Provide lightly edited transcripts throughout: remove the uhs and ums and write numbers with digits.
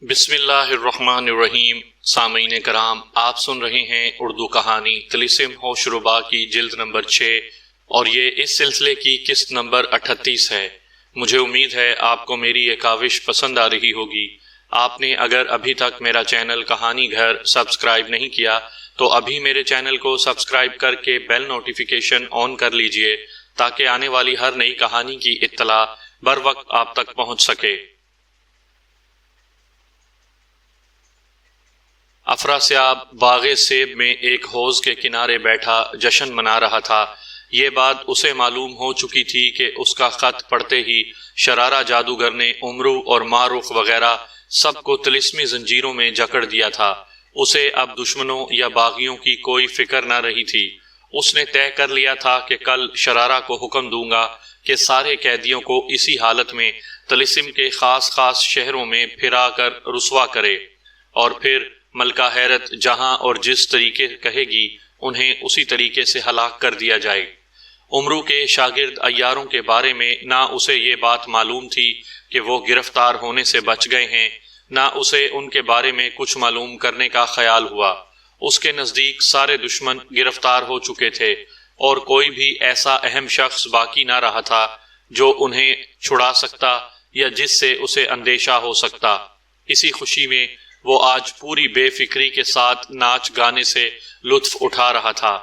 بسم اللہ الرحمن الرحیم۔ سامعین کرام، آپ سن رہے ہیں اردو کہانی طلسم ہوش ربا کی جلد نمبر 6 اور یہ اس سلسلے کی قسط نمبر 38 ہے۔ مجھے امید ہے آپ کو میری یہ کاوش پسند آ رہی ہوگی۔ آپ نے اگر ابھی تک میرا چینل کہانی گھر سبسکرائب نہیں کیا تو ابھی میرے چینل کو سبسکرائب کر کے بیل نوٹیفیکیشن آن کر لیجئے تاکہ آنے والی ہر نئی کہانی کی اطلاع بر وقت آپ تک پہنچ سکے۔ افراسیاب باغ سیب میں ایک حوض کے کنارے بیٹھا جشن منا رہا تھا۔ یہ بات اسے معلوم ہو چکی تھی کہ اس کا خط پڑھتے ہی شرارہ جادوگر نے عمرو اور معروف وغیرہ سب کو طلسمی زنجیروں میں جکڑ دیا تھا۔ اسے اب دشمنوں یا باغیوں کی کوئی فکر نہ رہی تھی۔ اس نے طے کر لیا تھا کہ کل شرارہ کو حکم دوں گا کہ سارے قیدیوں کو اسی حالت میں طلسم کے خاص شہروں میں پھرا کر رسوا کرے، اور پھر ملکہ حیرت جہاں اور جس طریقے کہے گی انہیں اسی طریقے سے ہلاک کر دیا جائے۔ عمرو کے شاگرد عیاروں کے بارے میں نہ اسے یہ بات معلوم تھی کہ وہ گرفتار ہونے سے بچ گئے ہیں، نہ اسے ان کے بارے میں کچھ معلوم کرنے کا خیال ہوا۔ اس کے نزدیک سارے دشمن گرفتار ہو چکے تھے اور کوئی بھی ایسا اہم شخص باقی نہ رہا تھا جو انہیں چھڑا سکتا یا جس سے اسے اندیشہ ہو سکتا۔ اسی خوشی میں وہ آج پوری بے فکری کے ساتھ ناچ گانے سے لطف اٹھا رہا تھا۔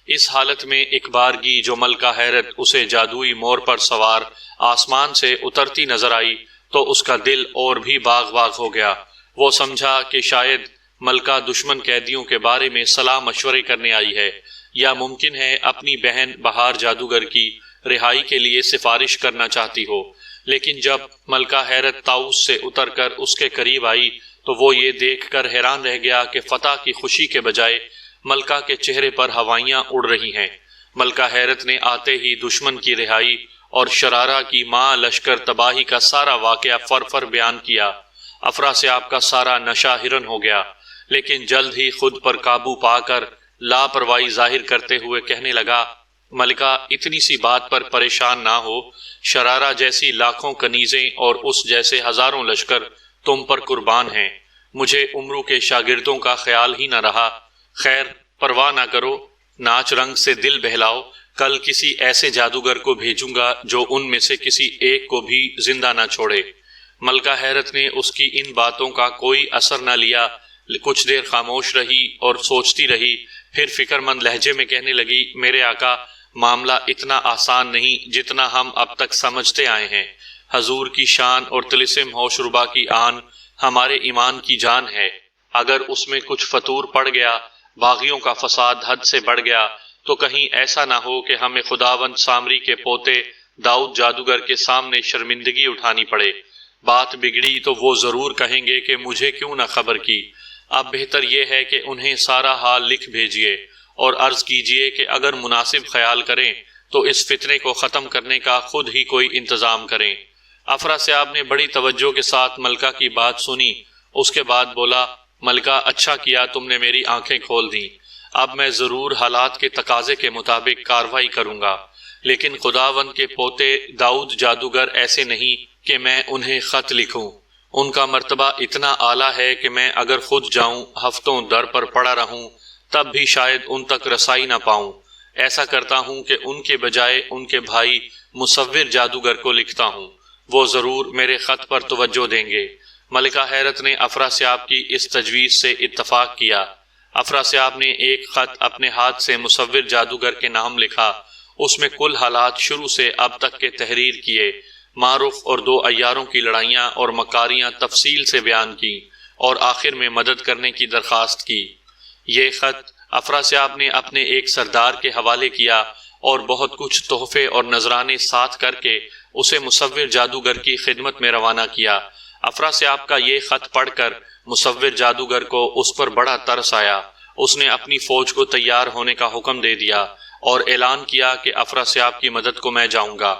اس حالت میں ایک بارگی جو ملکہ حیرت اسے جادوئی مور پر سوار آسمان سے اترتی نظر آئی تو اس کا دل اور بھی باغ باغ ہو گیا۔ وہ سمجھا کہ شاید ملکہ دشمن قیدیوں کے بارے میں صلاح مشورے کرنے آئی ہے، یا ممکن ہے اپنی بہن بہار جادوگر کی رہائی کے لیے سفارش کرنا چاہتی ہو۔ لیکن جب ملکہ حیرت طاؤس سے اتر کر اس کے قریب آئی تو وہ یہ دیکھ کر حیران رہ گیا کہ فتح کی خوشی کے بجائے ملکہ کے چہرے پر ہوائیاں اڑ رہی ہیں۔ ملکہ حیرت نے آتے ہی دشمن کی رہائی اور شرارہ کی ماں لشکر تباہی کا سارا واقعہ فر بیان کیا۔ افراسیاب کا سارا نشہ ہرن ہو گیا، لیکن جلد ہی خود پر قابو پا کر لاپرواہی ظاہر کرتے ہوئے کہنے لگا، ملکہ اتنی سی بات پر پریشان نہ ہو۔ شرارہ جیسی لاکھوں کنیزیں اور اس جیسے ہزاروں لشکر تم پر قربان ہیں، مجھے عمرو کے شاگردوں کا خیال ہی نہ رہا۔ خیر، پرواہ نہ کرو، ناچ رنگ سے دل بہلاؤ، کل کسی ایسے جادوگر کو بھیجوں گا جو ان میں سے کسی ایک کو بھی زندہ نہ چھوڑے۔ ملکہ حیرت نے اس کی ان باتوں کا کوئی اثر نہ لیا، کچھ دیر خاموش رہی اور سوچتی رہی، پھر فکر مند لہجے میں کہنے لگی، میرے آقا، معاملہ اتنا آسان نہیں جتنا ہم اب تک سمجھتے آئے ہیں۔ حضور کی شان اور طلسم ہوش ربا کی آن ہمارے ایمان کی جان ہے۔ اگر اس میں کچھ فطور پڑ گیا، باغیوں کا فساد حد سے بڑھ گیا، تو کہیں ایسا نہ ہو کہ ہمیں خداوند سامری کے پوتے داؤد جادوگر کے سامنے شرمندگی اٹھانی پڑے۔ بات بگڑی تو وہ ضرور کہیں گے کہ مجھے کیوں نہ خبر کی۔ اب بہتر یہ ہے کہ انہیں سارا حال لکھ بھیجیے اور عرض کیجیے کہ اگر مناسب خیال کریں تو اس فتنے کو ختم کرنے کا خود ہی کوئی انتظام کریں۔ افراسیاب نے بڑی توجہ کے ساتھ ملکہ کی بات سنی۔ اس کے بعد بولا، ملکہ، اچھا کیا تم نے میری آنکھیں کھول دیں۔ اب میں ضرور حالات کے تقاضے کے مطابق کارروائی کروں گا، لیکن خداوند کے پوتے داؤد جادوگر ایسے نہیں کہ میں انہیں خط لکھوں۔ ان کا مرتبہ اتنا اعلیٰ ہے کہ میں اگر خود جاؤں، ہفتوں در پر پڑا رہوں، تب بھی شاید ان تک رسائی نہ پاؤں۔ ایسا کرتا ہوں کہ ان کے بجائے ان کے بھائی مصور جادوگر کو لکھتا ہوں، وہ ضرور میرے خط پر توجہ دیں گے۔ ملکہ حیرت نے افراسیاب کی اس تجویز سے اتفاق کیا۔ افراسیاب نے ایک خط اپنے ہاتھ سے مصور جادوگر کے نام لکھا۔ اس میں کل حالات شروع سے اب تک کے تحریر کیے، معروف اور دو عیاروں کی لڑائیاں اور مکاریاں تفصیل سے بیان کی، اور آخر میں مدد کرنے کی درخواست کی۔ یہ خط افراسیاب نے اپنے ایک سردار کے حوالے کیا اور بہت کچھ تحفے اور نذرانے ساتھ کر کے اسے مصور جادوگر کی خدمت میں روانہ کیا۔ افراسیاب کا یہ خط پڑھ کر مصور جادوگر کو اس پر بڑا ترس آیا۔ اس نے اپنی فوج کو تیار ہونے کا حکم دے دیا اور اعلان کیا کہ افراسیاب کی مدد کو میں جاؤں گا۔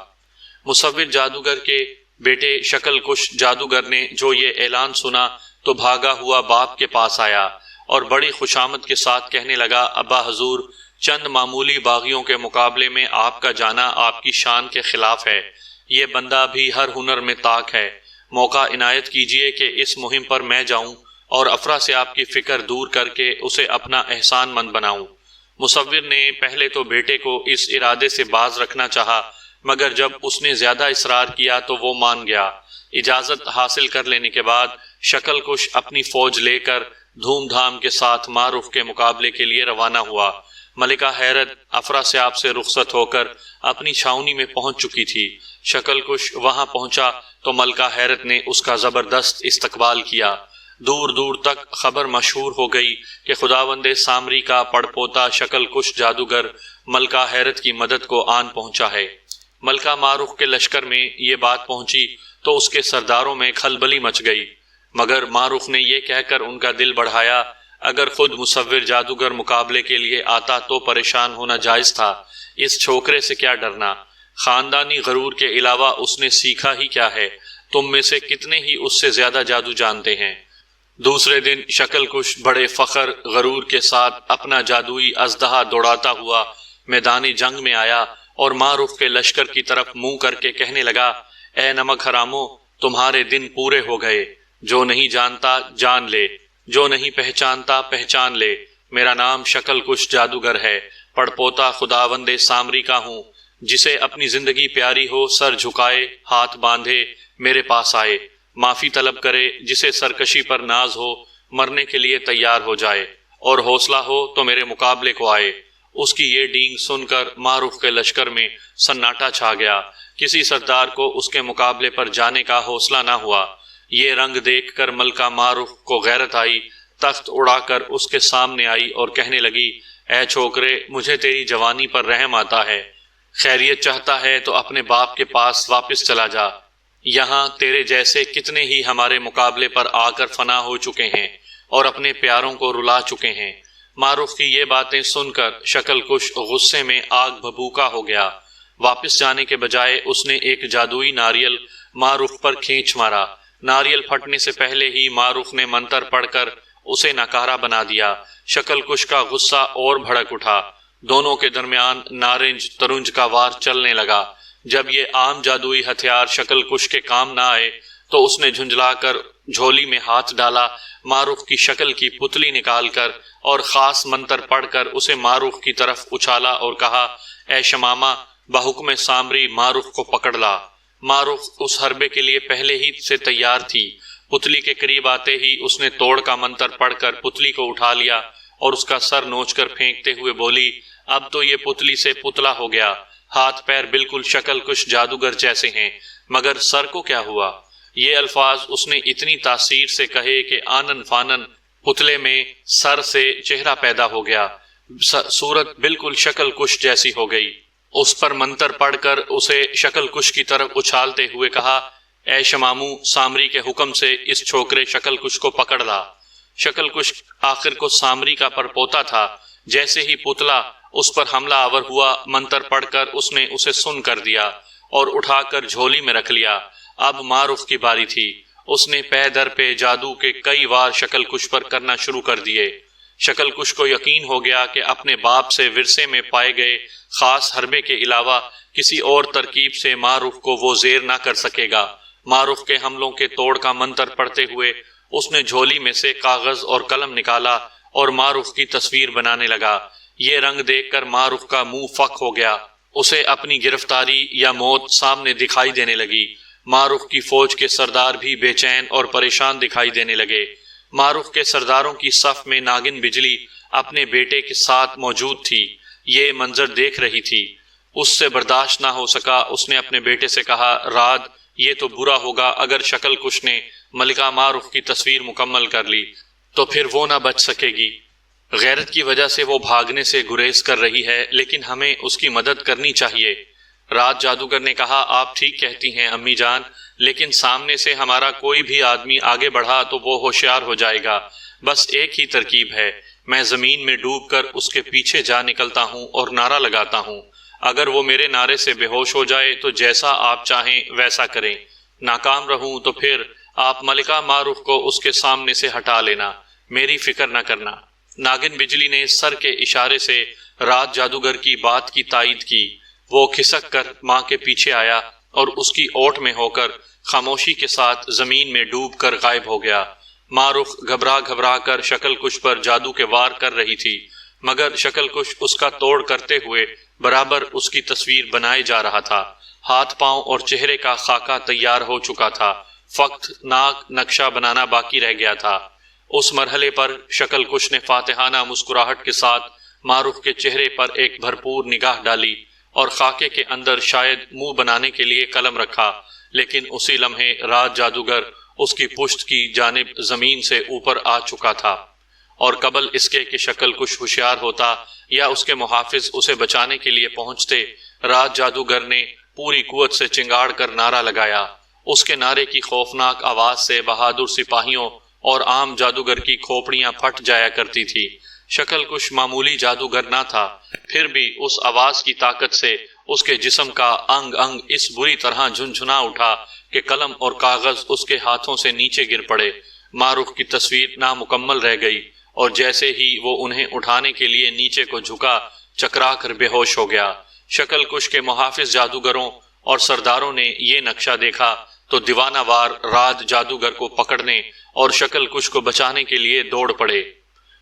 مصور جادوگر کے بیٹے شکل کش جادوگر نے جو یہ اعلان سنا تو بھاگا ہوا باپ کے پاس آیا اور بڑی خوشامد کے ساتھ کہنے لگا، ابا حضور، چند معمولی باغیوں کے مقابلے میں آپ کا جانا آپ کی شان کے خلاف ہے۔ یہ بندہ بھی ہر ہنر میں طاق ہے، موقع عنایت کیجیے کہ اس مہم پر میں جاؤں اور افرا سے آپ کی فکر دور کر کے اسے اپنا احسان مند بناؤں۔ مصور نے پہلے تو بیٹے کو اس ارادے سے باز رکھنا چاہا، مگر جب اس نے زیادہ اصرار کیا تو وہ مان گیا۔ اجازت حاصل کر لینے کے بعد شکل کش اپنی فوج لے کر دھوم دھام کے ساتھ معروف کے مقابلے کے لیے روانہ ہوا۔ ملکہ حیرت افرا سے آپ سے رخصت ہو کر اپنی چھاؤنی میں پہنچ چکی تھی۔ شکل کش وہاں پہنچا تو ملکہ حیرت نے اس کا زبردست استقبال کیا۔ دور دور تک خبر مشہور ہو گئی کہ خداوند سامری کا پڑپوتا شکل کش جادوگر ملکہ حیرت کی مدد کو آن پہنچا ہے۔ ملکہ معروف کے لشکر میں یہ بات پہنچی تو اس کے سرداروں میں کھلبلی مچ گئی، مگر معروف نے یہ کہہ کر ان کا دل بڑھایا، اگر خود مصور جادوگر مقابلے کے لیے آتا تو پریشان ہونا جائز تھا، اس چھوکرے سے کیا ڈرنا، خاندانی غرور کے علاوہ اس نے سیکھا ہی کیا ہے، تم میں سے کتنے ہی اس سے زیادہ جادو جانتے ہیں۔ دوسرے دن شکل کش بڑے فخر غرور کے ساتھ اپنا جادوئی اژدہا دوڑاتا ہوا میدان جنگ میں آیا اور معروف کے لشکر کی طرف منہ کر کے کہنے لگا، اے نمک حرامو، تمہارے دن پورے ہو گئے، جو نہیں جانتا جان لے، جو نہیں پہچانتا پہچان لے، میرا نام شکل کش جادوگر ہے، پڑپوتا خداوند سامری کا ہوں، جسے اپنی زندگی پیاری ہو سر جھکائے، ہاتھ باندھے میرے پاس آئے، معافی طلب کرے جسے سرکشی پر ناز ہو، مرنے کے لیے تیار ہو جائے، اور حوصلہ ہو تو میرے مقابلے کو آئے۔ اس کی یہ ڈینگ سن کر معروف کے لشکر میں سناٹا چھا گیا، کسی سردار کو اس کے مقابلے پر جانے کا حوصلہ نہ ہوا۔ یہ رنگ دیکھ کر ملکہ معروف کو غیرت آئی، تخت اڑا کر اس کے سامنے آئی اور کہنے لگی، اے چھوکرے، مجھے تیری جوانی پر رحم آتا ہے، خیریت چاہتا ہے تو اپنے باپ کے پاس واپس چلا جا، یہاں تیرے جیسے کتنے ہی ہمارے مقابلے پر آ کر فنا ہو چکے ہیں اور اپنے پیاروں کو رلا چکے ہیں۔ معروف کی یہ باتیں سن کر شکل کش غصے میں آگ بھبوکا ہو گیا۔ واپس جانے کے بجائے اس نے ایک جادوئی ناریل معروف پر کھینچ مارا۔ ناریل پھٹنے سے پہلے ہی معروف نے منتر پڑھ کر اسے ناکارہ بنا دیا۔ شکل کش کا غصہ اور بھڑک اٹھا، دونوں کے درمیان نارنج ترنج کا وار چلنے لگا۔ جب یہ عام جادوئی ہتھیار شکل کش کے کام نہ آئے تو اس نے جھنجھلا کر جھولی میں ہاتھ ڈالا، معروف کی شکل کی پتلی نکال کر اور خاص منتر پڑھ کر اسے معروف کی طرف اچھالا اور کہا، اے شمامہ، بحکم سامری معروف کو پکڑ لا۔ معروف اس حربے کے لیے پہلے ہی سے تیار تھی۔ پتلی کے قریب آتے ہی اس نے توڑ کا منتر پڑھ کر پتلی کو اٹھا لیا اور اس کا سر نوچ کر پھینکتے ہوئے بولی، اب تو یہ پتلی سے پتلا ہو گیا، ہاتھ پیر بالکل شکل کش جادوگر جیسے ہیں، مگر سر کو کیا ہوا؟ یہ الفاظ اس نے اتنی تاثیر سے کہے کہ آنن فانن پتلے میں سر سے چہرہ پیدا ہو گیا، صورت بالکل شکل کش جیسی ہو گئی۔ اس پر منتر پڑھ کر اسے شکل کش کی طرف اچھالتے ہوئے کہا، اے شمامو، سامری کے حکم سے اس چھوکرے شکل کش کو پکڑ لا۔ شکل کش آخر کو سامری کا پرپوتا تھا، جیسے ہی پتلا اس پر حملہ آور ہوا، منتر پڑھ کر اس نے اسے سن کر دیا اور اٹھا کر جھولی میں رکھ لیا۔ اب معروف کی باری تھی۔ اس نے پے در پہ جادو کے کئی وار شکل کش پر کرنا شروع کر دیے۔ شکل کش کو یقین ہو گیا کہ اپنے باپ سے ورثے میں پائے گئے خاص حربے کے علاوہ کسی اور ترکیب سے معروف کو وہ زیر نہ کر سکے گا۔ معروف کے حملوں کے توڑ کا منتر پڑھتے ہوئے اس نے جھولی میں سے کاغذ اور قلم نکالا اور معروف کی تصویر بنانے لگا۔ یہ رنگ دیکھ کر معروف کا منہ فک ہو گیا، اسے اپنی گرفتاری یا موت سامنے دکھائی دینے لگی۔ معروف کی فوج کے سردار بھی بے چین اور پریشان دکھائی دینے لگے۔ معروف کے سرداروں کی صف میں ناگن بجلی اپنے بیٹے کے ساتھ موجود تھی، یہ منظر دیکھ رہی تھی۔ اس سے برداشت نہ ہو سکا، اس نے اپنے بیٹے سے کہا، راد، یہ تو برا ہوگا اگر شکل کش نے ملکہ معروف کی تصویر مکمل کر لی تو پھر وہ نہ بچ سکے گی۔ غیرت کی وجہ سے وہ بھاگنے سے گریز کر رہی ہے، لیکن ہمیں اس کی مدد کرنی چاہیے۔ رات جادوگر نے کہا، آپ ٹھیک کہتی ہیں امی جان، لیکن سامنے سے ہمارا کوئی بھی آدمی آگے بڑھا تو وہ ہوشیار ہو جائے گا۔ بس ایک ہی ترکیب ہے، میں زمین میں ڈوب کر اس کے پیچھے جا نکلتا ہوں اور نعرہ لگاتا ہوں، اگر وہ میرے نعرے سے بے ہوش ہو جائے تو جیسا آپ چاہیں ویسا کریں، ناکام رہوں تو پھر آپ ملکہ معروف کو اس کے سامنے سے ہٹا لینا، میری فکر نہ کرنا۔ ناگن بجلی نے سر کے اشارے سے رات جادوگر کی بات کی تائید کی۔ وہ کھسک کر ماں کے پیچھے آیا اور اس کی اوٹ میں ہو کر خاموشی کے ساتھ زمین میں ڈوب کر غائب ہو گیا۔ ماہ رخ گھبرا گھبرا کر شکل کش پر جادو کے وار کر رہی تھی، مگر شکل کش اس کا توڑ کرتے ہوئے برابر اس کی تصویر بنائے جا رہا تھا۔ ہاتھ پاؤں اور چہرے کا خاکہ تیار ہو چکا تھا، فقط ناک نقشہ بنانا باقی رہ گیا تھا۔ اس مرحلے پر شکل کش نے فاتحانہ مسکراہٹ کے ساتھ ماہ رخ کے چہرے پر ایک بھرپور نگاہ ڈالی اور خاکے کے اندر شاید منہ بنانے کے لیے قلم رکھا، لیکن اسی لمحے راج جادوگر اس کی پشت کی جانب زمین سے اوپر آ چکا تھا، اور قبل اس کے کہ شکل کش ہوشیار ہوتا یا اس کے محافظ اسے بچانے کے لیے پہنچتے، راج جادوگر نے پوری قوت سے چنگاڑ کر نعرہ لگایا۔ اس کے نعرے کی خوفناک آواز سے بہادر سپاہیوں اور عام جادوگر کی کھوپڑیاں پھٹ جایا کرتی تھی۔ شکل کش معمولی جادوگر نہ تھا، پھر بھی اس آواز کی طاقت سے اس کے جسم کا انگ انگ اس بری طرح جھنجھنا اٹھا کہ قلم اور کاغذ اس کے ہاتھوں سے نیچے گر پڑے۔ ماہ رخ کی تصویر نامکمل رہ گئی، اور جیسے ہی وہ انہیں اٹھانے کے لیے نیچے کو جھکا، چکرا کر بے ہوش ہو گیا۔ شکل کش کے محافظ جادوگروں اور سرداروں نے یہ نقشہ دیکھا تو دیوانہ وار راج جادوگر کو پکڑنے اور شکل کش کو بچانے کے لیے دوڑ پڑے۔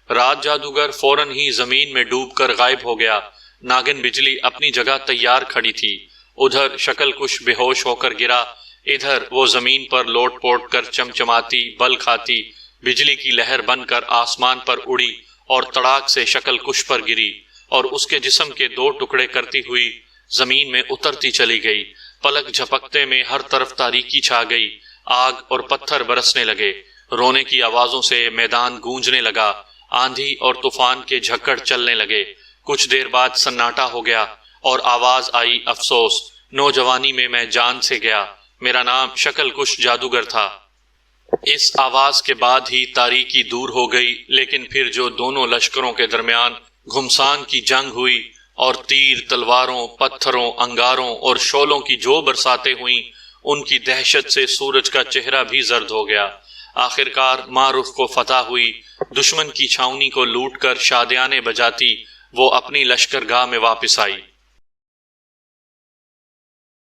راج جادوگر فوراً ہی زمین میں ڈوب کر غائب ہو گیا۔ ناگن بجلی اپنی جگہ تیار کھڑی تھی، ادھر شکل کش بے ہوش ہو کر گرا، ادھر وہ زمین پر لوٹ پوٹ کر چمچماتی بل کھاتی بجلی کی لہر بن کر آسمان پر اڑی اور تڑاک سے شکل کش پر گری، اور اس کے جسم کے دو ٹکڑے کرتی ہوئی زمین میں اترتی چلی گئی۔ پلک جھپکتے میں ہر طرف تاریکی چھا گئی، آگ اور پتھر برسنے لگے، رونے کی آوازوں سے میدان گونجنے لگا، آندھی اور طوفان کے جھکڑ چلنے لگے۔ کچھ دیر بعد سناٹا ہو گیا اور آواز آئی، افسوس، نوجوانی میں جان سے گیا، میرا نام شکل کش جادوگر تھا۔ اس آواز کے بعد ہی تاریکی دور ہو گئی، لیکن پھر جو دونوں لشکروں کے درمیان گھمسان کی جنگ ہوئی اور تیر، تلواروں، پتھروں، انگاروں اور شعلوں کی جو برساتیں ہوئیں، ان کی دہشت سے سورج کا چہرہ بھی زرد ہو گیا۔ آخرکار ماہ رخ کو فتح ہوئی، دشمن کی چھاؤنی کو لوٹ کر شادیانے بجاتی وہ اپنی لشکرگاہ میں واپس آئی۔